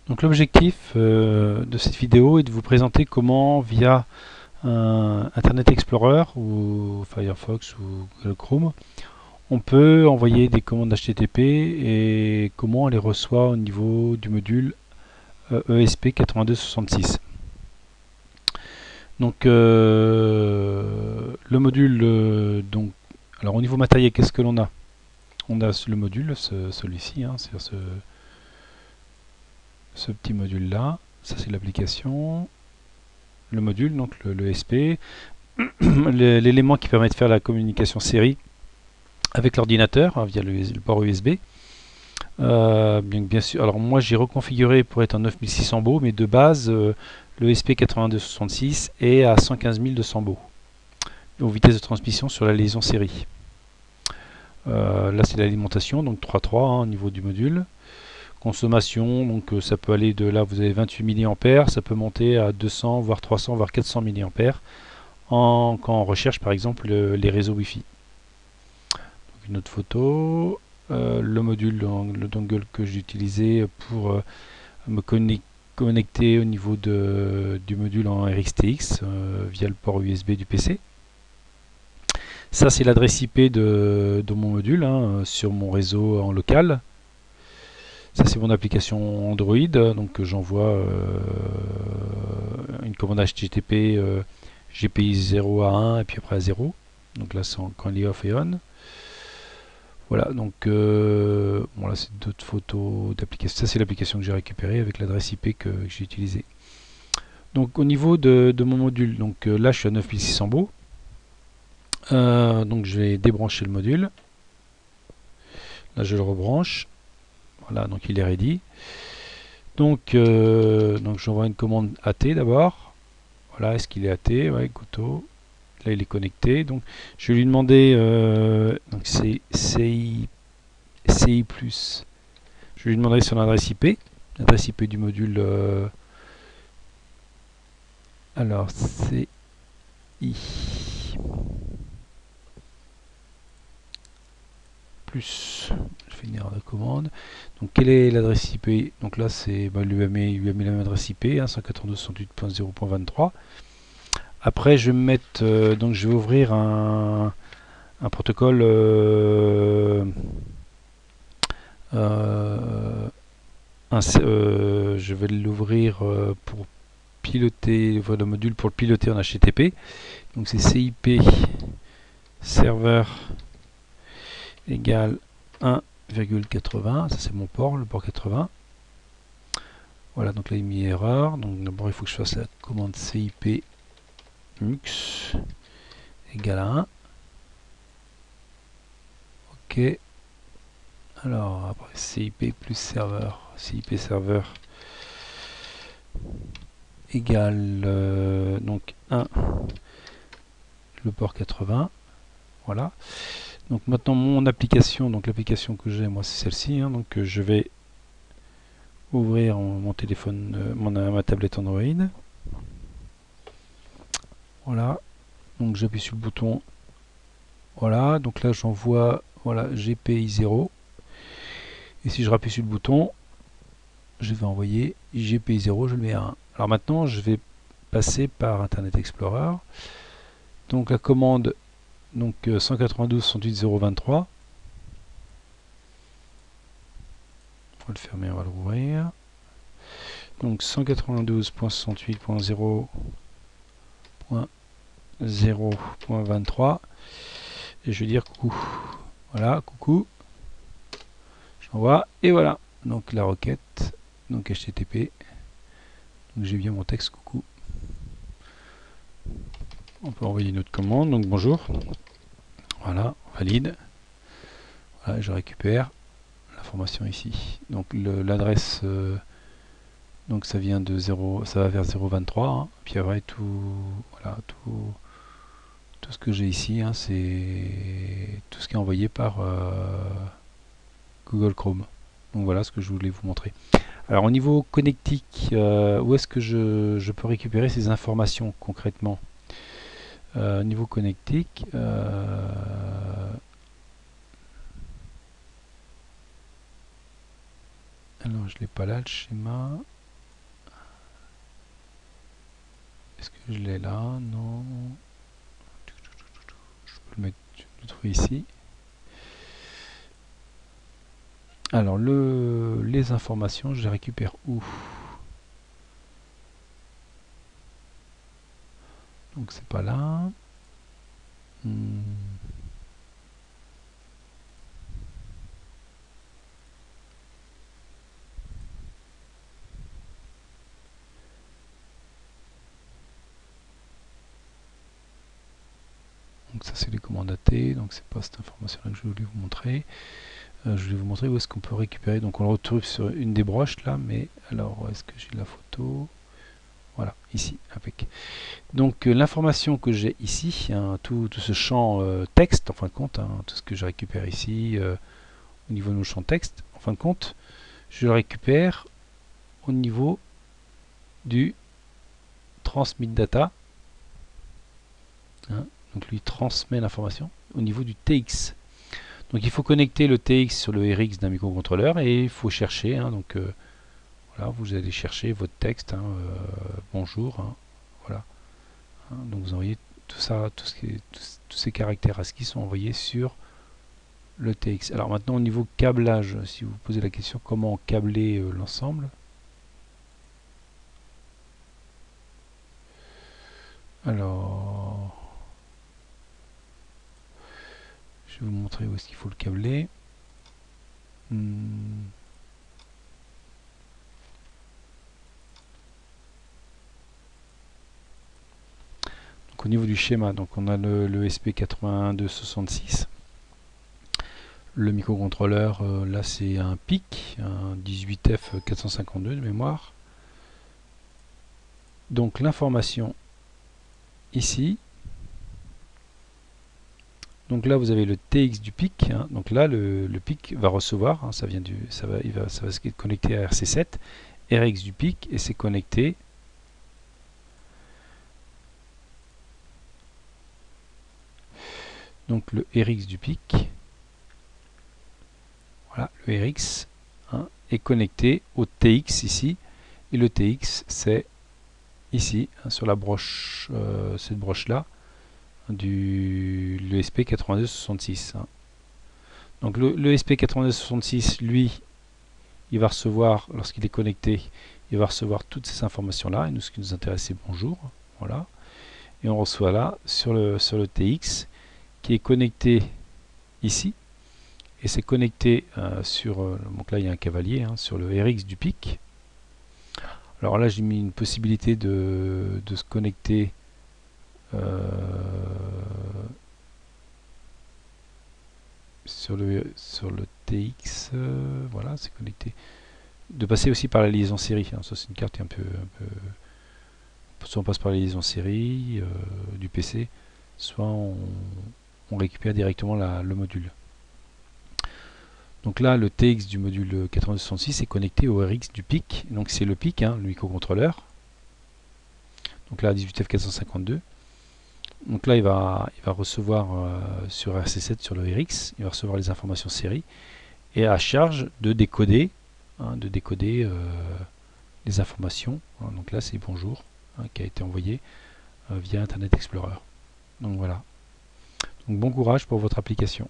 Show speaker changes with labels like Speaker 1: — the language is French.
Speaker 1: Donc l'objectif de cette vidéo est de vous présenter comment via Internet Explorer ou Firefox ou Google Chrome, on peut envoyer des commandes HTTP et comment on les reçoit au niveau du module ESP8266. Donc le module, alors au niveau matériel, qu'est-ce que l'on a? On a le module, celui-ci, hein, c'est ce petit module là, ça c'est l'application, le module, donc le ESP, l'élément qui permet de faire la communication série avec l'ordinateur hein, via le port USB. Bien sûr, alors moi j'ai reconfiguré pour être en 9600 baux, mais de base le SP8266 est à 115 200 baux aux vitesses de transmission sur la liaison série. Là c'est l'alimentation, donc 3.3 hein, au niveau du module. Consommation, donc ça peut aller de là, vous avez 28 mAh, ça peut monter à 200, voire 300, voire 400 mAh quand on recherche par exemple les réseaux Wi-Fi. Donc, une autre photo, le module, le dongle que j'ai utilisé pour me connecter au niveau du module en RxTX via le port USB du PC. Ça c'est l'adresse IP de mon module hein, sur mon réseau en local. Ça c'est mon application Android, donc j'envoie une commande HTTP GPI 0 à 1 et puis après à 0. Donc là c'est quand il est off et on. Voilà, donc bon là c'est d'autres photos d'applications. Ça c'est l'application que j'ai récupérée avec l'adresse IP que j'ai utilisée. Donc au niveau de mon module, donc là je suis à 9600 baux. Donc je vais débrancher le module. Là je le rebranche. Voilà, donc il est ready. Donc j'envoie une commande AT d'abord. Voilà, est-ce qu'il est AT? Ouais, Goto. Là il est connecté. Donc je vais lui demander donc c'est CI+. Je lui demanderai son adresse IP. L'adresse IP du module. Alors CI plus. Je fais une erreur de commande. Donc quelle est l'adresse IP? Donc là c'est lui a mis la même adresse IP, hein, 192.168.0.23. Après je vais me mettre donc je vais ouvrir un protocole je vais l'ouvrir pour piloter le module pour le piloter en HTTP. Donc c'est CIP serveur égale 1,80. Ça c'est mon port, le port 80. Voilà, donc là il met erreur. Donc d'abord il faut que je fasse la commande CIP mux égale à 1. Ok. Alors après CIP plus serveur. CIP serveur égale donc 1 le port 80. Voilà. Donc maintenant mon application, donc l'application que j'ai moi c'est celle-ci, hein, donc je vais ouvrir mon téléphone, ma tablette Android. Voilà, donc j'appuie sur le bouton. Voilà, donc là j'envoie voilà GPI 0. Et si je rappuie sur le bouton, je vais envoyer GPI 0, je le mets à 1. Alors maintenant je vais passer par Internet Explorer. Donc la commande donc 192.168.0.23. On va le fermer, on va l'ouvrir. Donc 192.168.0.0.23 et je vais dire coucou. Voilà, coucou. J'envoie et voilà. Donc la requête, donc HTTP. Donc j'ai bien mon texte coucou. On peut envoyer une autre commande. Donc bonjour. Voilà, valide. Voilà, je récupère l'information ici. Donc l'adresse donc ça vient de 0, ça va vers 0,23. Hein. Puis après voilà, tout ce que j'ai ici, hein, c'est tout ce qui est envoyé par Google Chrome. Donc voilà ce que je voulais vous montrer. Alors au niveau connectique, où est-ce que je peux récupérer ces informations concrètement? Au niveau connectique, alors je l'ai pas là le schéma. Est-ce que je l'ai là? Non. Je peux le mettre, je vais le trouver ici. Alors, les informations, je les récupère où? Donc, c'est pas là. Donc ça c'est les commandes AT, donc c'est pas cette information là que je voulais vous montrer. Je vais vous montrer où est-ce qu'on peut récupérer. Donc on le retrouve sur une des broches là, mais alors est-ce que j'ai la photo? Voilà, ici, avec. Donc l'information que j'ai ici, hein, tout ce champ texte, en fin de compte, hein, tout ce que je récupère ici au niveau de nos champs texte, en fin de compte, je le récupère au niveau du transmit data. Hein, donc lui transmet l'information au niveau du TX. Donc il faut connecter le TX sur le RX d'un microcontrôleur et il faut chercher. Hein, donc voilà, vous allez chercher votre texte. Hein, bonjour. Hein, voilà. Hein, donc vous envoyez tout ça, tous ces caractères ASCII sont envoyés sur le TX. Alors maintenant au niveau câblage, si vous vous posez la question comment câbler l'ensemble. Alors, je vais vous montrer où est-ce qu'il faut le câbler. Donc au niveau du schéma, donc on a le SP8266. Le microcontrôleur, là c'est un PIC, un 18F452 de mémoire. Donc l'information ici. Donc là vous avez le TX du PIC. Hein, donc là le PIC va recevoir, hein, ça vient du, ça va se connecter à RC7, RX du PIC et c'est connecté. Donc le RX du PIC. Voilà, le RX hein, est connecté au TX ici, et le TX c'est ici, hein, sur la broche, cette broche-là, du SP8266. Hein. Donc le SP8266, lui, il va recevoir, lorsqu'il est connecté, il va recevoir toutes ces informations-là, et nous, ce qui nous intéresse, c'est bonjour, voilà. Et on reçoit là, sur le TX, qui est connecté ici, et c'est connecté sur, donc là il y a un cavalier, hein, sur le RX du PIC. Alors là j'ai mis une possibilité de se connecter sur le TX, voilà c'est connecté. De passer aussi par la liaison série, hein, ça c'est une carte un peu soit on passe par la liaison série du PC, soit on récupère directement le module. Donc là, le TX du module 8266 est connecté au RX du PIC. Donc c'est le PIC, hein, le microcontrôleur. Donc là, 18F452. Donc là, il va recevoir sur RC7, sur le RX, il va recevoir les informations série. Et à charge de décoder, hein, les informations. Hein, donc là, c'est bonjour, hein, qui a été envoyé via Internet Explorer. Donc voilà. Donc bon courage pour votre application.